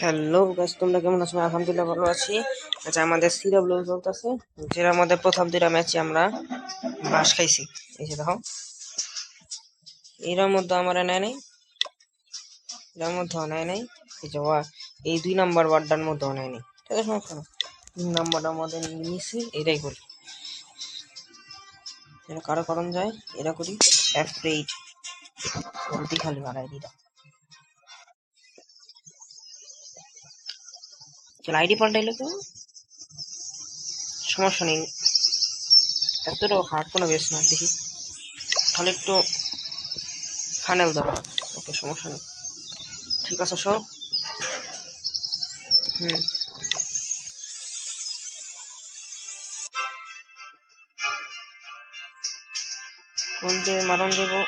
Hello guys, তোমরা কেমন আছো? আলহামদুলিল্লাহ ভালো আছি। আচ্ছা, আমাদের সিডব্লিউ চলতেছে, যেটার মধ্যে প্রথম দুইটা ম্যাচে আমরা বাস খাইছি। এই যে দেখো, এর মধ্যে আমরা নেয় নাই, এর মধ্যেও নেয় নাই। এই যে এই 2 নাম্বার ওয়ার্ডটার মধ্যেও নেয় নাই। ঠিক আছে, সমস্যা না। 3 নাম্বারটার মধ্যে নিছি, এটাই করি। এটা কারো করণ যায়, এটা করি F8 জলদি খালি বাড়াই দিটা। চল আইডি পাল্টাইলে তো সমস্যা নেই, এতটাও হার্ড কোনো বেশ না। দেখি খালি একটু ফানেল দেওয়া। ওকে, সমস্যা নেই, ঠিক আছে সব। কোন দিয়ে মারণ দেবো?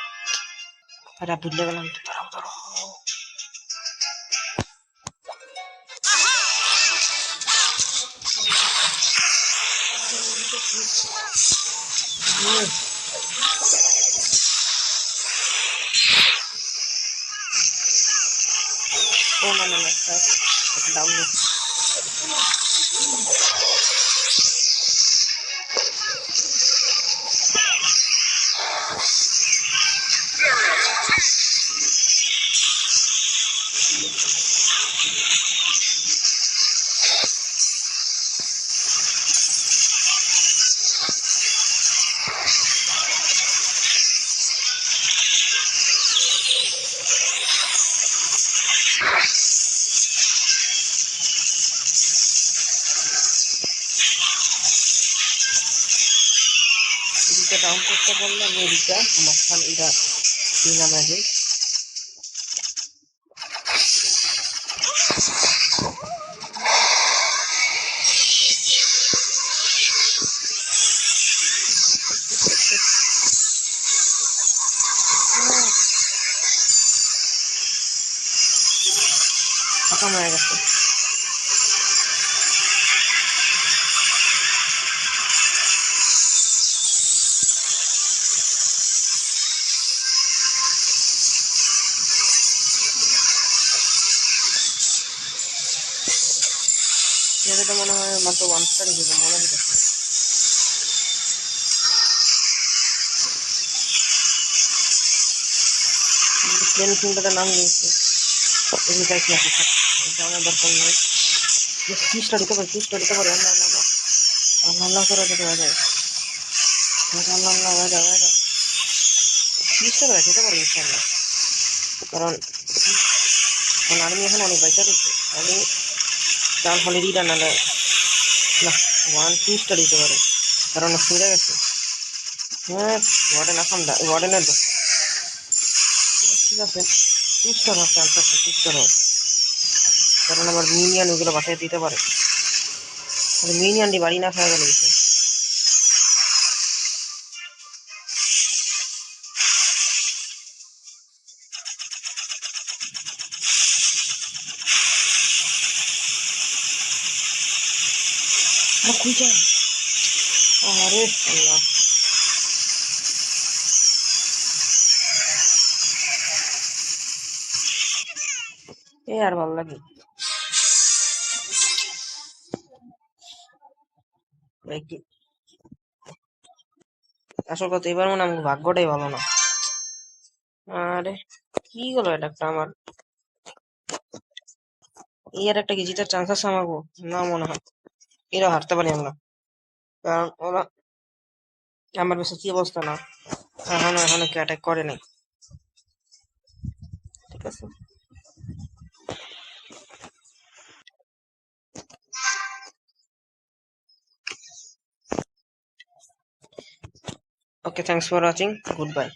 আরে ভুলে গেলাম তো, দাঁড়াও দাঁড়াও। ও না না না, একটা ডাউনলোড। এদিকে ডাউন করতে বললাম, এদিকে আমার স্থান এটা নিলাম আগে। ফাঁকা হয়ে গেছে। এটা মনে হয় মাত্র 1 স্টার হিসেবে মনে হচ্ছে। প্লেন ফিল্ডটা নাম দিয়েছে, এগুলো চাইছি না। এটা আমার দরকার নেই। 30টা দিতে পারে, 30টা দিতে পারে। আল্লাহ আল্লাহ আল্লাহ আল্লাহ করে দিতে পারে। আল্লাহ আল্লাহ হয়ে যাবে, 30টা করে দিতে পারে ইনশাল্লাহ। কারণ আমি এখন অনেক পয়সা দিচ্ছি, আমি তার ফলে রিটার্ন না 1-2 দিতে পারে, কারণ ফিরে গেছে। হ্যাঁ, ওয়ার্ডেন এখন ওয়ার্ডেনের দোষ। ঠিক আছে, 2 হওয়ার চান্স আছে, 2 হয়। কারণ আবার মিনিয়ান ওগুলো বাসায় দিতে পারে, মিনিয়ানটি বাড়ি না খাওয়া গেলে বিষয়। খুঁজা, আরে আল্লাহ, এ আর ভালো লাগে। আসল কথা, এবার মনে আমার ভাগ্যটাই ভালো না। আরে কি হলো, এটা একটা আমার আর একটা কি জিতার চান্স আছে আমাকে? না মনে হয়, এরা হারতে পারি আমরা, কারণ ওরা আমার বেশি কি অবস্থা না, এখনো কি অ্যাটাক করে নাই। ঠিক আছে, okay, thanks for watching, good by.